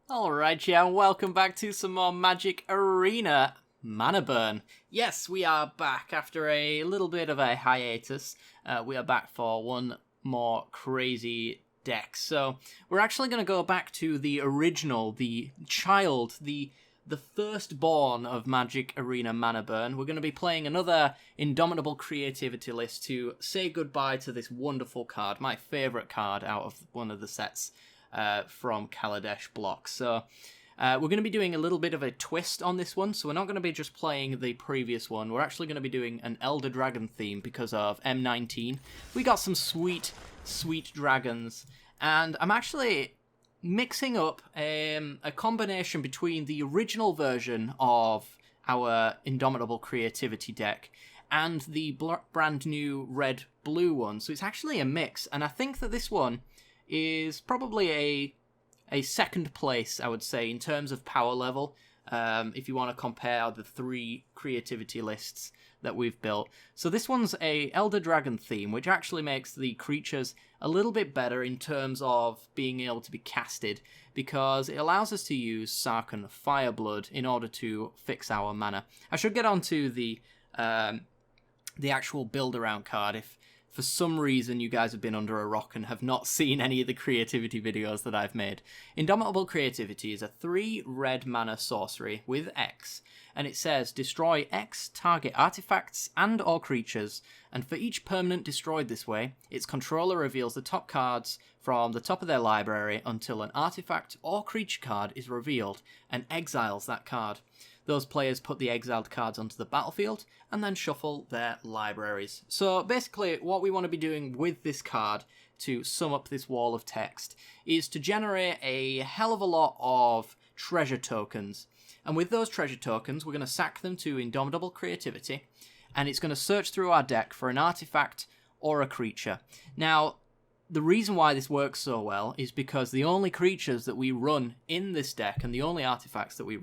Alright, yeah, and welcome back to some more Magic Arena Mana Burn. Yes, we are back after a little bit of a hiatus. We are back for one more crazy deck. So, we're actually going to go back to the original, the child, the firstborn of Magic Arena Mana Burn. We're going to be playing another Indomitable Creativity list to say goodbye to this wonderful card, my favourite card out of one of the sets from Kaladesh blocks. So we're going to be doing a little bit of a twist on this one. So we're not going to be just playing the previous one. We're actually going to be doing an Elder Dragon theme because of M19. We got some sweet, sweet dragons. And I'm actually mixing up a combination between the original version of our Indomitable Creativity deck and the brand new red-blue one. So it's actually a mix. And I think that this one is probably a second place, I would say, in terms of power level, if you want to compare the three creativity lists that we've built. So this one's a Elder Dragon theme, which actually makes the creatures a little bit better in terms of being able to be casted, because it allows us to use Sarkhan Fireblood in order to fix our mana. I should get onto the actual build-around card. If for some reason you guys have been under a rock and have not seen any of the creativity videos that I've made. Indomitable Creativity is a 3 red mana sorcery with X, and it says destroy X target artifacts and or creatures, and for each permanent destroyed this way, its controller reveals the top cards from the top of their library until an artifact or creature card is revealed and exiles that card. Those players put the exiled cards onto the battlefield and then shuffle their libraries. So basically what we want to be doing with this card, to sum up this wall of text, is to generate a hell of a lot of treasure tokens. And with those treasure tokens, we're going to sack them to Indomitable Creativity, and it's going to search through our deck for an artifact or a creature. Now, the reason why this works so well is because the only creatures that we run in this deck, and the only artifacts that we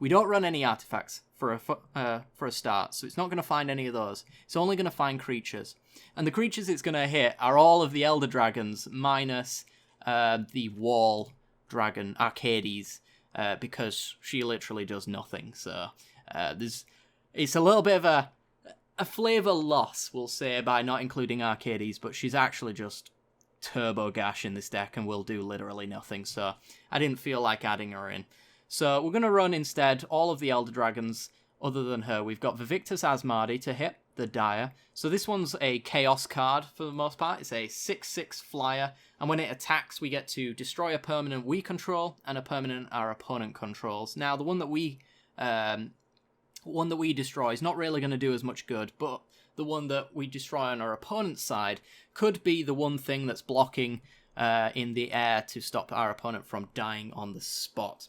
don't run any artifacts for a start, so it's not going to find any of those. It's only going to find creatures. And the creatures it's going to hit are all of the Elder Dragons, minus the Wall Dragon, Arcades, because she literally does nothing. So it's a little bit of a flavour loss, we'll say, by not including Arcades, but she's actually just turbo gash in this deck and will do literally nothing, so I didn't feel like adding her in. So we're going to run instead all of the Elder Dragons other than her. We've got Vivictus Asmadi to hit, the Dire. So this one's a Chaos card for the most part. It's a 6/6 flyer, and when it attacks, we get to destroy a permanent we control and a permanent our opponent controls. Now, the one that we destroy is not really going to do as much good, but the one that we destroy on our opponent's side could be the one thing that's blocking in the air to stop our opponent from dying on the spot.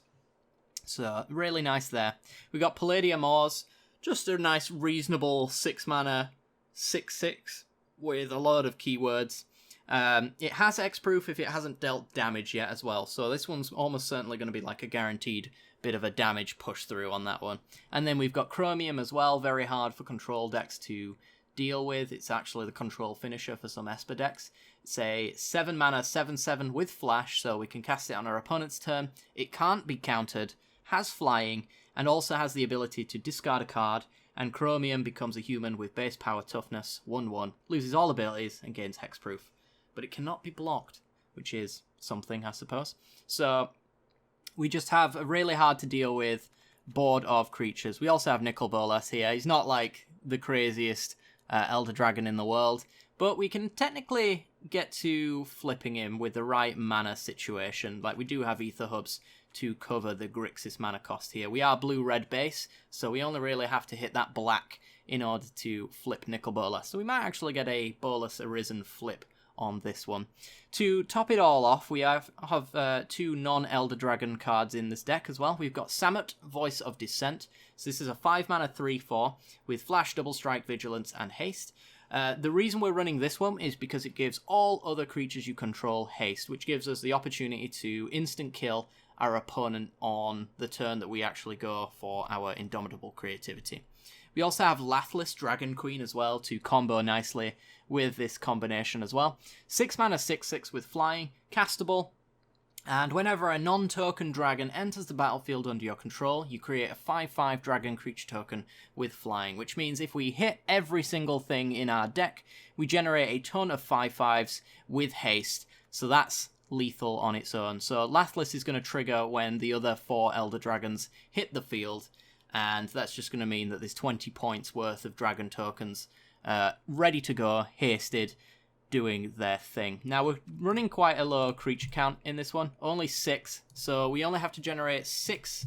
So, really nice there. We got Palladium Ores, just a nice, reasonable 6 mana, 6/6 with a lot of keywords. It has X-Proof if it hasn't dealt damage yet as well, so this one's almost certainly going to be like a guaranteed bit of a damage push through on that one. And then we've got Chromium as well, very hard for control decks to deal with. It's actually the control finisher for some Esper decks. It's a 7 mana, 7/7 with Flash, so we can cast it on our opponent's turn. It can't be countered, has flying, and also has the ability to discard a card, and Chromium becomes a human with base power toughness, 1/1, loses all abilities, and gains hexproof. But it cannot be blocked, which is something, I suppose. So we just have a really hard to deal with board of creatures. We also have Nicol Bolas here. He's not like the craziest Elder Dragon in the world, but we can technically get to flipping him with the right mana situation. Like, we do have Ether Hubs to cover the Grixis mana cost here. We are blue-red base, so we only really have to hit that black in order to flip Nicol Bolas. So we might actually get a Bolas Arisen flip on this one. To top it all off, we have 2 non-Elder Dragon cards in this deck as well. We've got Samut, Voice of Dissent. So this is a 5 mana 3/4 with Flash, Double Strike, Vigilance, and Haste. The reason we're running this one is because it gives all other creatures you control haste, which gives us the opportunity to instant kill our opponent on the turn that we actually go for our Indomitable Creativity. We also have Lathless Dragon Queen as well to combo nicely with this combination as well. 6 mana 6/6 with flying, castable, And whenever a non-token dragon enters the battlefield under your control, you create a 5/5 dragon creature token with flying, which means if we hit every single thing in our deck, we generate a ton of 5/5s with haste, so that's lethal on its own. So Lathless is going to trigger when the other 4 Elder Dragons hit the field, and that's just going to mean that there's 20 points worth of dragon tokens ready to go, hasted, doing their thing. Now we're running quite a low creature count in this one, only 6, so we only have to generate 6.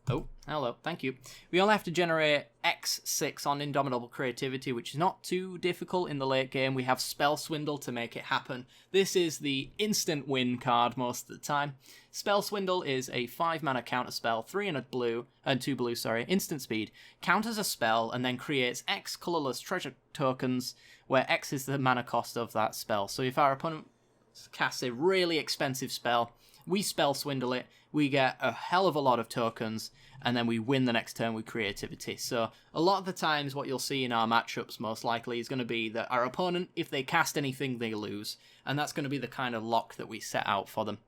Oh, hello, thank you. We only have to generate X6 on Indomitable Creativity, which is not too difficult in the late game. We have Spell Swindle to make it happen. This is the instant win card most of the time. Spell Swindle is a 5-mana counter spell, 3 and 2 blue, instant speed, counters a spell, and then creates X colorless treasure tokens, where X is the mana cost of that spell. So if our opponent casts a really expensive spell, we Spell Swindle it, we get a hell of a lot of tokens, and then we win the next turn with creativity. So a lot of the times what you'll see in our matchups most likely is going to be that our opponent, if they cast anything, they lose, and that's going to be the kind of lock that we set out for them.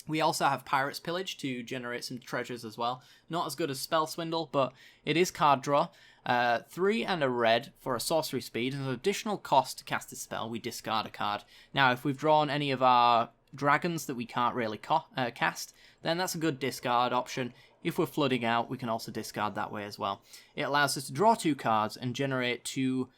We also have Pirate's Pillage to generate some treasures as well. Not as good as Spell Swindle, but it is card draw. 3 and a red for a sorcery speed, and an additional cost to cast a spell, we discard a card. Now, if we've drawn any of our dragons that we can't really cast, then that's a good discard option. If we're flooding out, we can also discard that way as well. It allows us to draw 2 cards and generate 2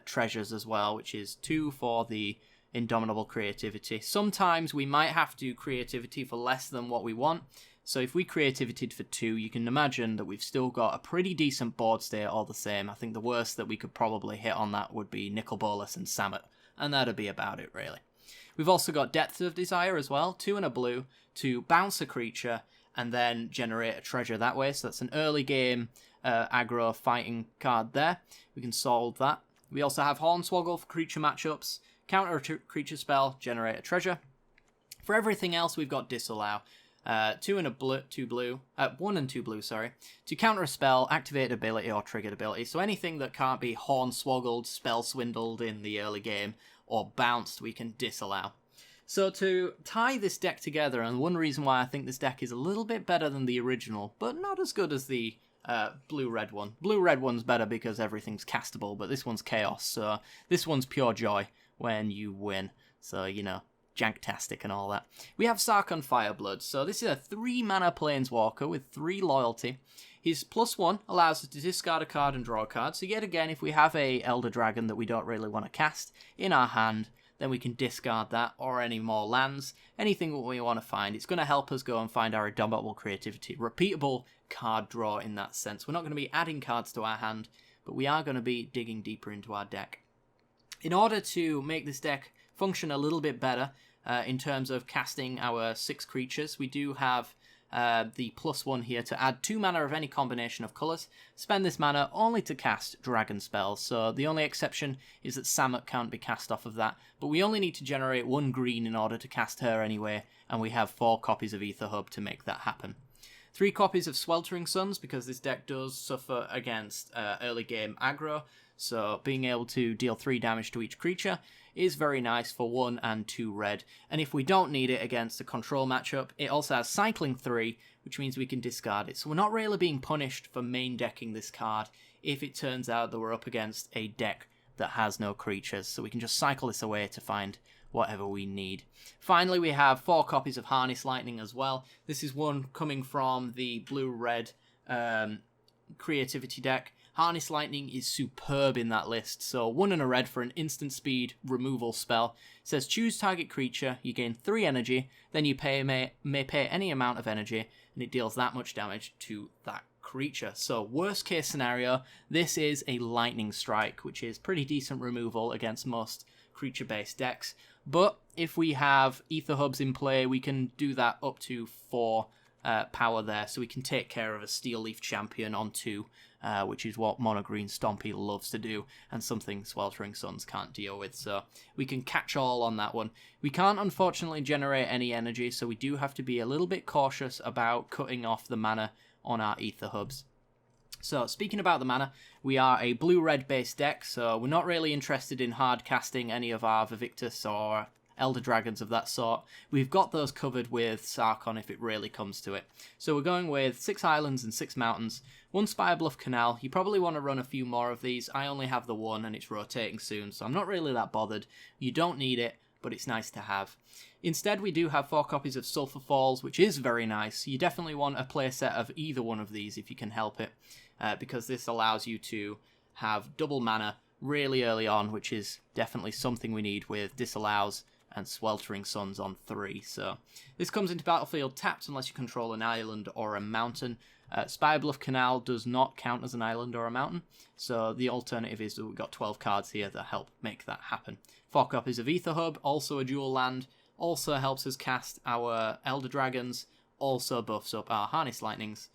treasures as well, which is 2 for the Indomitable Creativity. Sometimes we might have to creativity for less than what we want, so if we creativitied for 2, you can imagine that we've still got a pretty decent board state all the same. I think the worst that we could probably hit on that would be Nicol Bolas and Samut, and that'd be about it really. We've also got Depth of Desire as well, 2 and a blue, to bounce a creature and then generate a treasure that way. So that's an early game aggro fighting card there. We can solve that. We also have Hornswoggle for creature matchups, counter a creature spell, generate a treasure. For everything else, we've got Disallow. 1 and 2 blue, to counter a spell, activate ability, or triggered ability. So anything that can't be Hornswoggled, Spell Swindled in the early game, or bounced, we can disallow. So to tie this deck together, and one reason why I think this deck is a little bit better than the original, but not as good as the blue-red one. Blue-red one's better because everything's castable, but this one's chaos, so this one's pure joy when you win. So, you know, janktastic and all that. We have Sarkhan Fireblood. So this is a 3-mana Planeswalker with 3 loyalty. His +1 allows us to discard a card and draw a card. So yet again, if we have a Elder Dragon that we don't really want to cast in our hand, then we can discard that, or any more lands, anything that we want to find. It's going to help us go and find our Indomitable Creativity. Repeatable card draw in that sense. We're not going to be adding cards to our hand, but we are going to be digging deeper into our deck. In order to make this deck function a little bit better, in terms of casting our 6 creatures, we do have the +1 here to add 2 mana of any combination of colours. Spend this mana only to cast dragon spells, so the only exception is that Samut can't be cast off of that, but we only need to generate 1 green in order to cast her anyway, and we have 4 copies of Aether Hub to make that happen. 3 copies of Sweltering Suns, because this deck does suffer against early game aggro, so being able to deal 3 damage to each creature is very nice for 1 and 2 red. And if we don't need it against a control matchup, it also has Cycling 3, which means we can discard it. So we're not really being punished for main decking this card if it turns out that we're up against a deck that has no creatures. So we can just cycle this away to find whatever we need. Finally, we have 4 copies of Harness Lightning as well. This is one coming from the blue-red creativity deck. Harness Lightning is superb in that list, so 1 and a red for an instant speed removal spell. It says choose target creature, you gain 3 energy, then you may pay any amount of energy, and it deals that much damage to that creature. So worst case scenario, this is a Lightning Strike, which is pretty decent removal against most creature-based decks. But if we have Aether Hubs in play, we can do that up to 4 power there, so we can take care of a Steel Leaf Champion on 2, which is what Mono Green Stompy loves to do, and something Sweltering Suns can't deal with, so we can catch all on that one. We can't unfortunately generate any energy, so we do have to be a little bit cautious about cutting off the mana on our Aether Hubs. So speaking about the mana, we are a blue-red based deck, so we're not really interested in hard casting any of our Vivictus or Elder Dragons of that sort, we've got those covered with Sarkon if it really comes to it. So we're going with 6 islands and 6 mountains, 1 Spire Bluff Canal. You probably want to run a few more of these. I only have the 1 and it's rotating soon, so I'm not really that bothered. You don't need it, but it's nice to have. Instead, we do have 4 copies of Sulphur Falls, which is very nice. You definitely want a playset of either one of these if you can help it, because this allows you to have double mana really early on, which is definitely something we need with Disallows and Sweltering Suns on 3. So this comes into battlefield tapped unless you control an island or a mountain. Spire Bluff Canal does not count as an island or a mountain, so the alternative is that we've got 12 cards here that help make that happen. 4 copies of Aether Hub, also a dual land, also helps us cast our Elder Dragons, also buffs up our Harness Lightnings.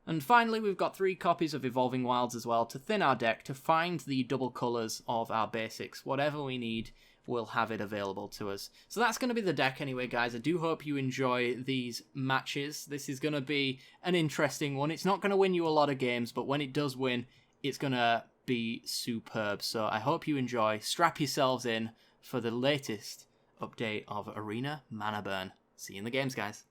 And finally, we've got 3 copies of Evolving Wilds as well to thin our deck to find the double colours of our basics. Whatever we need, we'll have it available to us. So that's going to be the deck anyway, guys. I do hope you enjoy these matches. This is going to be an interesting one. It's not going to win you a lot of games, but when it does win, it's going to be superb. So I hope you enjoy. Strap yourselves in for the latest update of Arena Mana Burn. See you in the games, guys.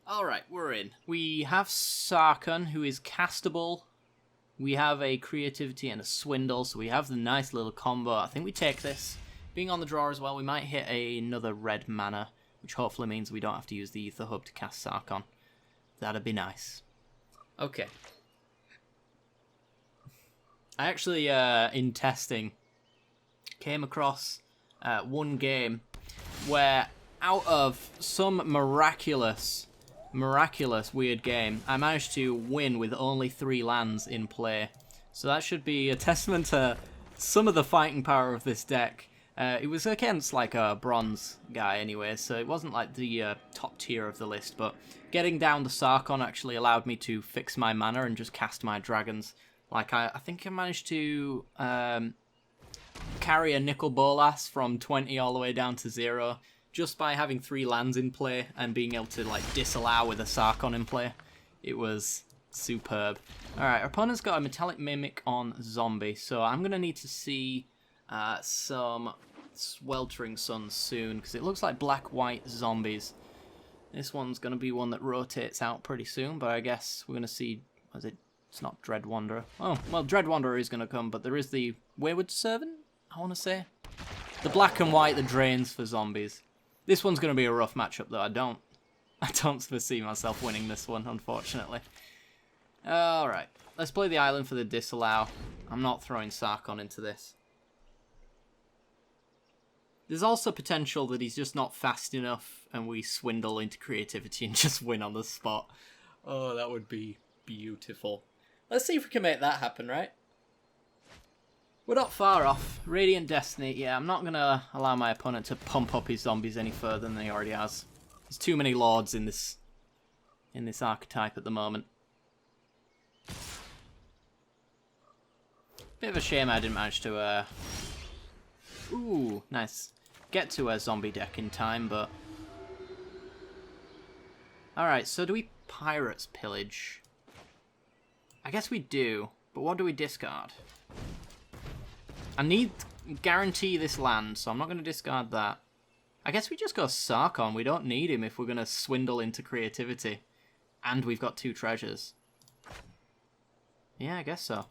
Alright, we're in. We have Sarkon, who is castable. We have a Creativity and a Swindle, so we have the nice little combo. I think we take this. Being on the draw as well, we might hit another red mana, which hopefully means we don't have to use the Aether Hub to cast Sarkon. That'd be nice. Okay. I actually, in testing, came across one game where out of some miraculous weird game, I managed to win with only 3 lands in play. So that should be a testament to some of the fighting power of this deck. It was against like a bronze guy anyway, so it wasn't like the top tier of the list, but getting down the Sarkon actually allowed me to fix my mana and just cast my dragons. Like I think I managed to carry a Nicol Bolas from 20 all the way down to 0. Just by having 3 lands in play and being able to like disallow with a Sarkon in play. It was superb. Alright, our opponent's got a Metallic Mimic on Zombie, so I'm going to need to see some Sweltering Suns soon, because it looks like black-white zombies. This one's going to be one that rotates out pretty soon, but I guess we're going to see... Was it? It's not Dread Wanderer. Oh, well, Dread Wanderer is going to come, but there is the Wayward Servant, I want to say. The black and white that drains for zombies. This one's going to be a rough matchup, though. I don't foresee myself winning this one, unfortunately. Alright, let's play the island for the disallow. I'm not throwing Sarkon into this. There's also potential that he's just not fast enough and we swindle into creativity and just win on the spot. Oh, that would be beautiful. Let's see if we can make that happen, right? We're not far off. Radiant Destiny, yeah, I'm not going to allow my opponent to pump up his zombies any further than he already has. There's too many lords in this archetype at the moment. Bit of a shame I didn't manage to, ooh, nice. Get to a zombie deck in time, but... Alright, so do we Pirates Pillage? I guess we do, but what do we discard? I need to guarantee this land, so I'm not going to discard that. I guess we just go Sarkon. We don't need him if we're going to swindle into creativity. And we've got 2 treasures. Yeah, I guess so.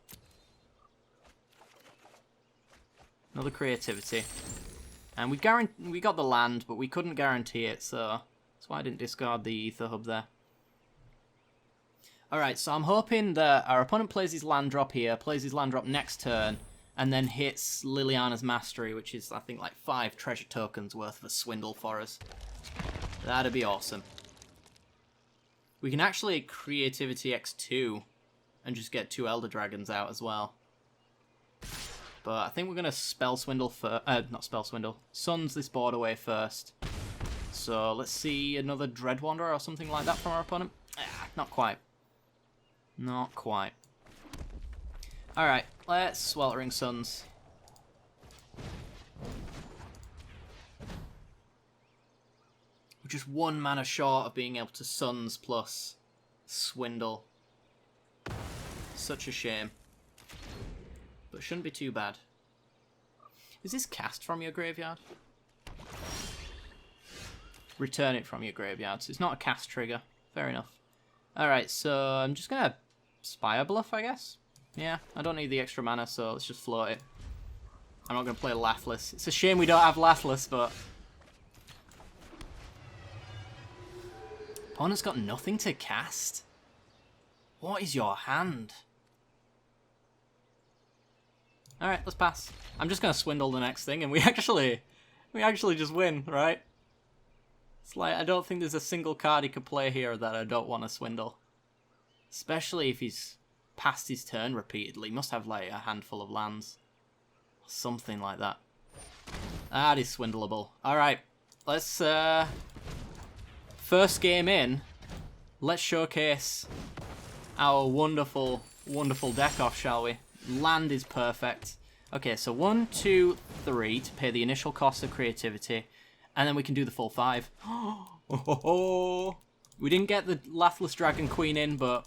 Another creativity. And we got the land, but we couldn't guarantee it, so that's why I didn't discard the Aether Hub there. Alright, so I'm hoping that our opponent plays his land drop here, plays his land drop next turn, and then hits Liliana's Mastery, which is, I think, like 5 treasure tokens worth of a swindle for us. That'd be awesome. We can actually Creativity X2 and just get 2 Elder Dragons out as well. But I think we're going to Spell Swindle not Spell Swindle. Suns this board away first. So let's see another Dread Wanderer or something like that from our opponent. Not quite. Not quite. Alright, let's Sweltering Suns. just 1 mana short of being able to Suns plus Swindle. Such a shame. But shouldn't be too bad. Is this cast from your graveyard? Return it from your graveyard. So it's not a cast trigger. Fair enough. Alright, so I'm just going to Spire Bluff, I guess. Yeah, I don't need the extra mana, so let's just float it. I'm not going to play Lathliss. It's a shame we don't have Lathliss, but... Opponent's got nothing to cast? What is your hand? Alright, let's pass. I'm just going to Swindle the next thing, and we actually just win, right? It's like, I don't think there's a single card he could play here that I don't want to Swindle. Especially if he's passed his turn repeatedly. He must have, like, a handful of lands. Something like that. That is swindleable. Alright, let's, first game in, let's showcase our wonderful, wonderful deck off, shall we? Land is perfect. Okay, so 1, 2, 3 to pay the initial cost of creativity, and then we can do the full 5. Oh, we didn't get the Lathliss Dragon Queen in, but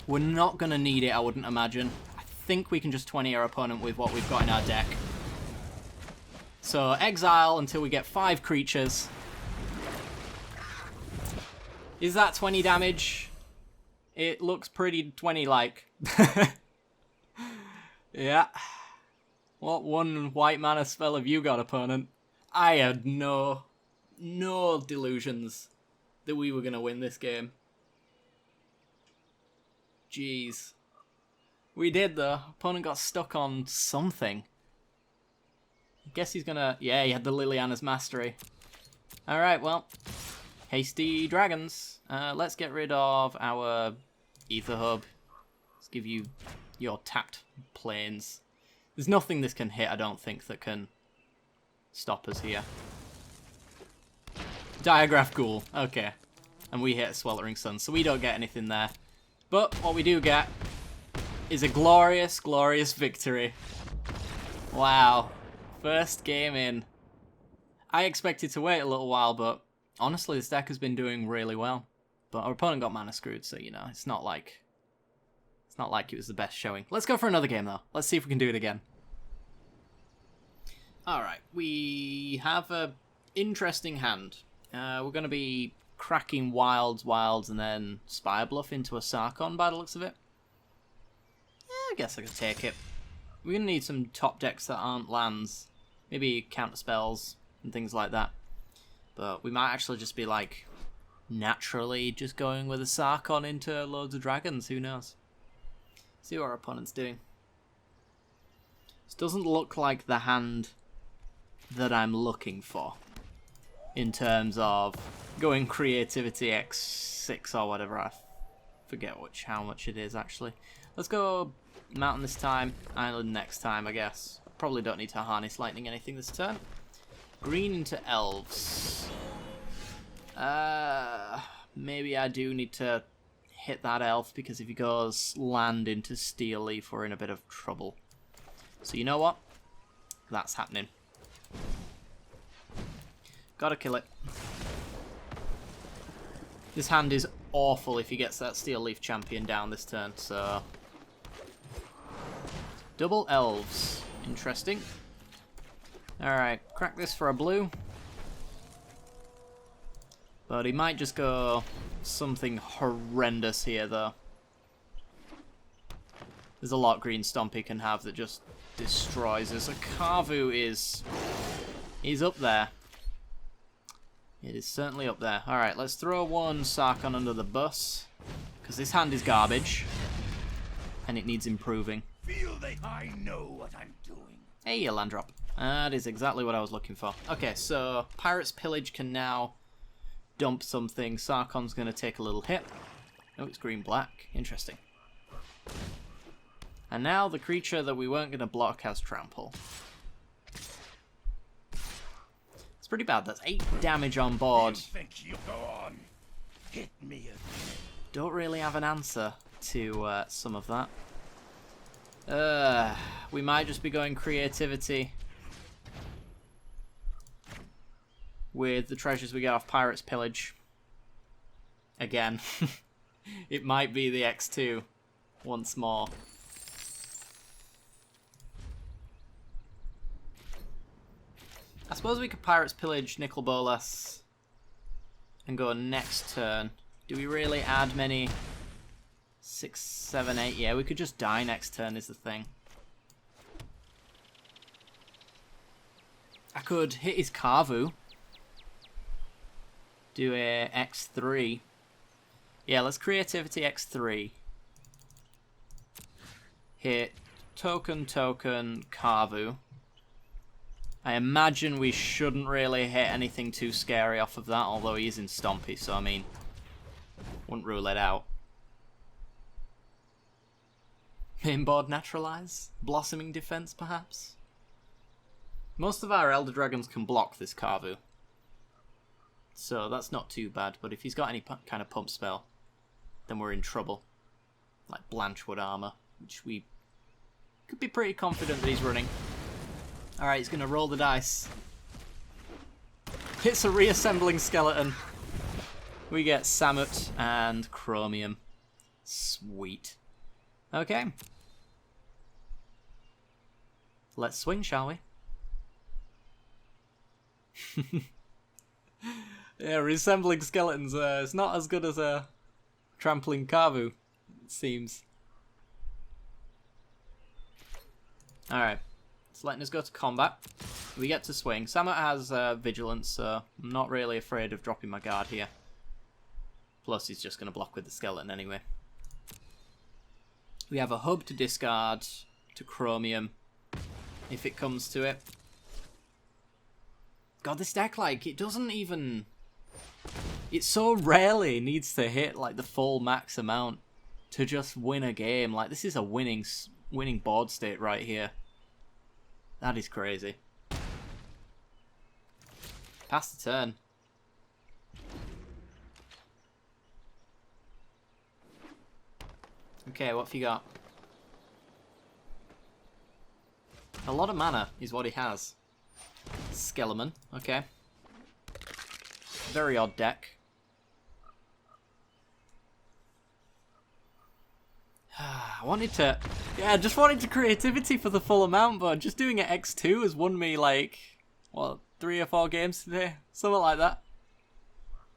we're not going to need it, I wouldn't imagine. I think we can just 20 our opponent with what we've got in our deck. So, exile until we get 5 creatures. Is that 20 damage? It looks pretty 20-like. Yeah. What 1 white mana spell have you got, opponent? I had no delusions that we were going to win this game. Jeez. We did, though. Opponent got stuck on something. I guess he's going to... Yeah, he had the Liliana's Mastery. Alright, well. Hasty Dragons. Let's get rid of our Ether Hub. Let's give you your tapped planes. There's nothing this can hit, I don't think, that can stop us here. Diagraph Ghoul. Okay. And we hit a Sweltering Sun, so we don't get anything there. But what we do get is a glorious, glorious victory. Wow. First game in. I expected to wait a little while, but honestly, this deck has been doing really well. But our opponent got mana screwed, so, you know, it's not like it was the best showing. Let's go for another game, though. Let's see if we can do it again. Alright, we have a interesting hand. We're going to be cracking Wilds, and then Spire Bluff into a Sarkon by the looks of it. I guess I could take it. We're going to need some top decks that aren't lands. Maybe counter spells and things like that. But we might actually just be, like, naturally just going with a Sarkon into loads of dragons. Who knows? See what our opponent's doing. This doesn't look like the hand that I'm looking for in terms of going creativity x6 or whatever. I forget how much it is actually. Let's go mountain this time, island next time, I guess. Probably don't need to harness lightning anything this turn. Green into elves. Maybe I do need to hit that elf, because if he goes land into Steel Leaf, we're in a bit of trouble. So you know what? That's happening. Gotta kill it. This hand is awful if he gets that Steel Leaf champion down this turn, so... Double elves. Interesting. Alright, crack this for a blue. But he might just go something horrendous here, though. There's a lot Green Stompy can have that just destroys us. A Carvu is up there. It is certainly up there. Alright, let's throw one Sarkon under the bus, because this hand is garbage, and it needs improving. Feel that I know what I'm doing. Hey, a land drop. That is exactly what I was looking for. Okay, so Pirate's Pillage can now dump something. Sarkon's going to take a little hit. Oh, it's green-black. Interesting. And now the creature that we weren't going to block has Trample. It's pretty bad. That's 8 damage on board. You think you go on? Hit me again. Don't really have an answer to some of that. We might just be going creativity with the treasures we get off Pirate's Pillage. Again. It might be the X2 once more. I suppose we could Pirate's Pillage Nicol Bolas and go next turn. Do we really add many? 6, 7, 8. Yeah, we could just die next turn is the thing. I could hit his Carvu. Do a X3. Yeah, let's Creativity X3. Hit token, Carvu. I imagine we shouldn't really hit anything too scary off of that, although he is in Stompy, so I mean, wouldn't rule it out. Mainboard Naturalize? Blossoming Defense, perhaps? Most of our Elder Dragons can block this Carvu, so that's not too bad, but if he's got any kind of pump spell, then we're in trouble. Like Blanchwood Armor, which we could be pretty confident that he's running. Alright, he's going to roll the dice. Hits a reassembling skeleton. We get Samut and Chromium. Sweet. Okay. Let's swing, shall we? Yeah, reassembling skeletons is not as good as a trampling Carvu, it seems. Alright. It's letting us go to combat. We get to swing. Samut has vigilance, so I'm not really afraid of dropping my guard here. Plus, he's just going to block with the skeleton anyway. We have a hub to discard to Chromium, if it comes to it. God, this deck, like, it doesn't even... It so rarely needs to hit, like, the full max amount to just win a game. Like, this is a winning board state right here. That is crazy. Pass the turn. Okay, what have you got? A lot of mana is what he has. Skeleton, okay. Very odd deck. I wanted to... Yeah, I just wanted to creativity for the full amount, but just doing it X2 has won me, like, what, 3 or 4 games today? Something like that.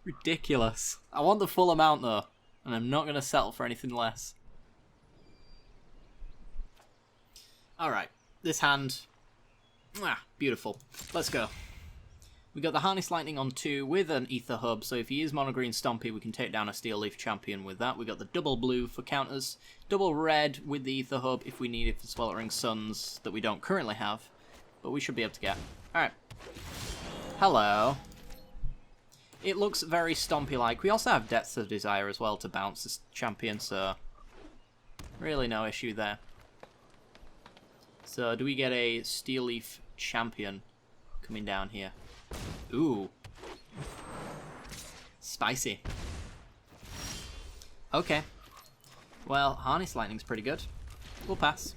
Ridiculous. I want the full amount, though, and I'm not going to settle for anything less. Alright, this hand... beautiful. Let's go. We got the Harness Lightning on 2 with an Ether Hub, so if he is Mono Green Stompy, we can take down a Steel Leaf Champion with that. We got the double blue for counters, double red with the Ether Hub if we need it for Sweltering Suns that we don't currently have, but we should be able to get. Alright. Hello. It looks very Stompy-like. We also have Depths of Desire as well to bounce this champion, so really no issue there. So do we get a Steel Leaf Champion coming down here? Ooh. Spicy. Okay. Well, Harness Lightning's pretty good. We'll pass.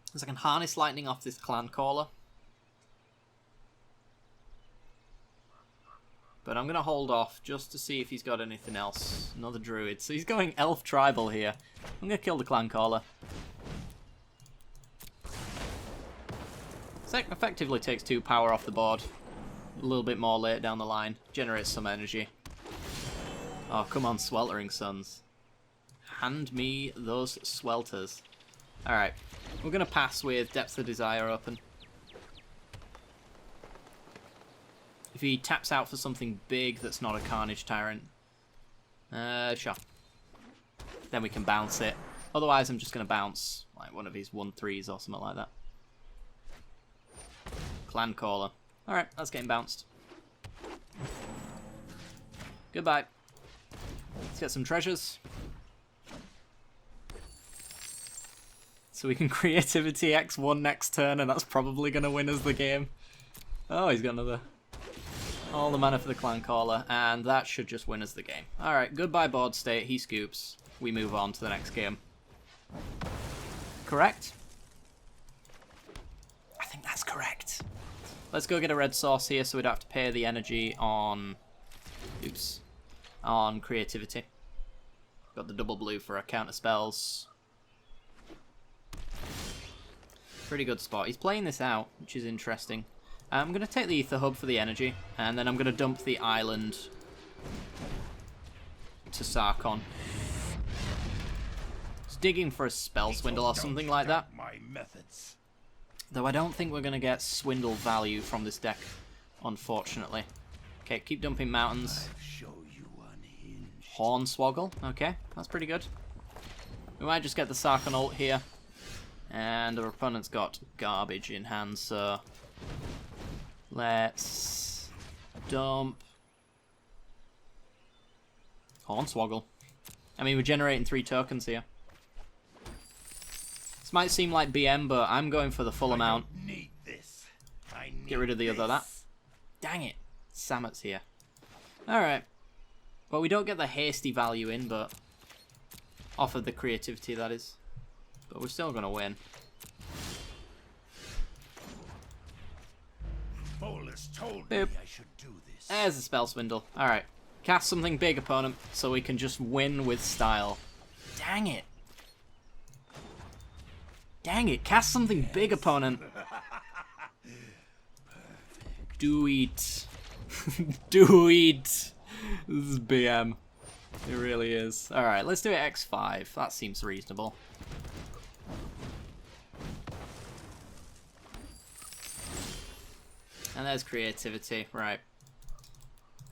Because I can Harness Lightning off this Clan Caller. But I'm going to hold off just to see if he's got anything else. Another Druid. So he's going Elf Tribal here. I'm going to kill the Clan Caller. Effectively takes 2 power off the board. A little bit more later down the line. Generates some energy. Oh, come on, Sweltering Suns. Hand me those swelters. Alright. We're going to pass with Depths of Desire open. If he taps out for something big that's not a Carnage Tyrant. Sure. Then we can bounce it. Otherwise, I'm just going to bounce like one of his 1/3s or something like that. Clan Caller. Alright, that's getting bounced. Goodbye. Let's get some treasures. So we can Creativity X1 next turn, and that's probably going to win us the game. Oh, he's got another... All the mana for the Clan Caller, and that should just win us the game. Alright, goodbye board state, he scoops. We move on to the next game. Correct? I think that's correct. Let's go get a red source here so we don't have to pay the energy on... Oops. On creativity. Got the double blue for our counter spells. Pretty good spot. He's playing this out, which is interesting. I'm going to take the Ether Hub for the energy, and then I'm going to dump the island to Sarkon. He's digging for a spell swindle or something like that. My methods. Though I don't think we're going to get swindle value from this deck, unfortunately. Okay, keep dumping mountains. Show you unhinged. Hornswoggle. Okay, that's pretty good. We might just get the Sarkon ult here. And our opponent's got garbage in hand, so... Let's... dump... Hornswoggle. I mean, we're generating 3 tokens here. This might seem like BM, but I'm going for the full amount. Need this. I need Get rid of the other that. Dang it. Samet's here. Alright. Well, we don't get the hasty value in, but... off of the creativity, that is. But we're still going to win. Bolus told me Boop. I should do this. There's a spell swindle. Alright. Cast something big, opponent, so we can just win with style. Dang it. Dang it. Cast something big, opponent. Do it. Do it. This is BM. It really is. Alright, let's do it X5. That seems reasonable. And there's creativity. Right.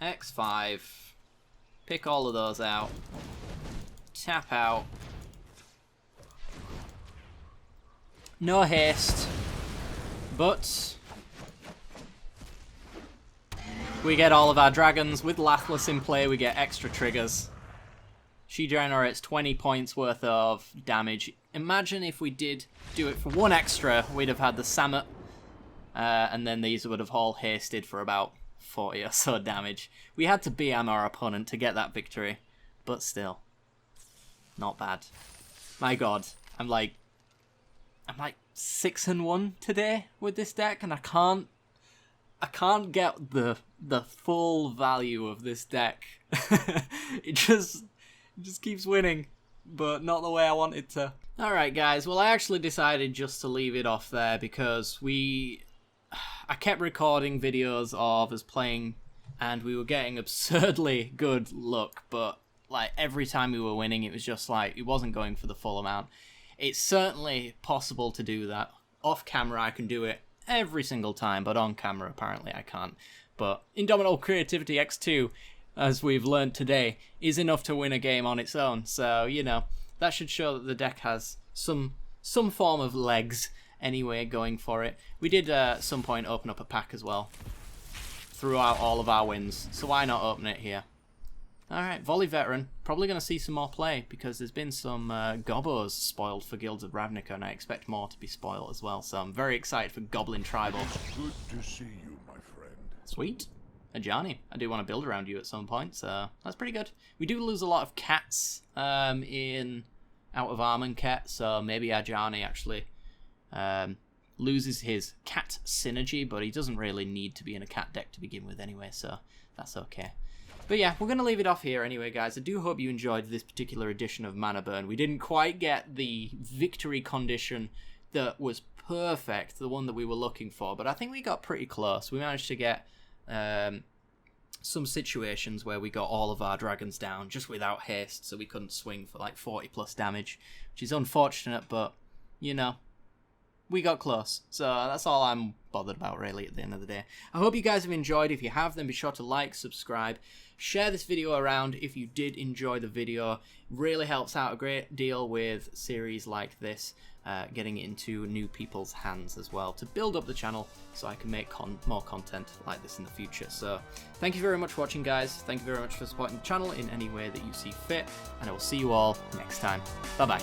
X5. Pick all of those out. Tap out. No haste. But... we get all of our dragons. With Lathless in play, we get extra triggers. She generates 20 points worth of damage. Imagine if we did do it for 1 extra, we'd have had the Samet. And then these would have all hasted for about 40 or so damage. We had to BM our opponent to get that victory. But still. Not bad. My god. I'm like 6-1 today with this deck, and I can't get the full value of this deck. It just keeps winning, but not the way I want it to. Alright guys, well I actually decided just to leave it off there because I kept recording videos of us playing and we were getting absurdly good luck, but like every time we were winning it was just like it wasn't going for the full amount. It's certainly possible to do that. Off camera I can do it every single time, but on camera apparently I can't. But Indomitable Creativity X2, as we've learned today, is enough to win a game on its own. So, you know, that should show that the deck has some form of legs anyway going for it. We did at some point open up a pack as well throughout all of our wins, so why not open it here? Alright, Volley Veteran. Probably going to see some more play because there's been some Gobos spoiled for Guilds of Ravnica, and I expect more to be spoiled as well, so I'm very excited for Goblin Tribal. Good to see you, my friend. Sweet. Ajani. I do want to build around you at some point, so that's pretty good. We do lose a lot of cats in Out of Armenket, so maybe Ajani actually loses his cat synergy, but he doesn't really need to be in a cat deck to begin with anyway, so that's okay. But yeah, we're going to leave it off here anyway, guys. I do hope you enjoyed this particular edition of Mana Burn. We didn't quite get the victory condition that was perfect, the one that we were looking for, but I think we got pretty close. We managed to get some situations where we got all of our dragons down just without haste, so we couldn't swing for like 40 plus damage, which is unfortunate, but, you know, we got close. So that's all I'm bothered about, really, at the end of the day. I hope you guys have enjoyed. If you have, then be sure to like, subscribe, share this video around if you did enjoy the video. It really helps out a great deal with series like this, getting it into new people's hands as well, to build up the channel so I can make more content like this in the future. So thank you very much for watching, guys. Thank you very much for supporting the channel in any way that you see fit, and I will see you all next time. Bye bye.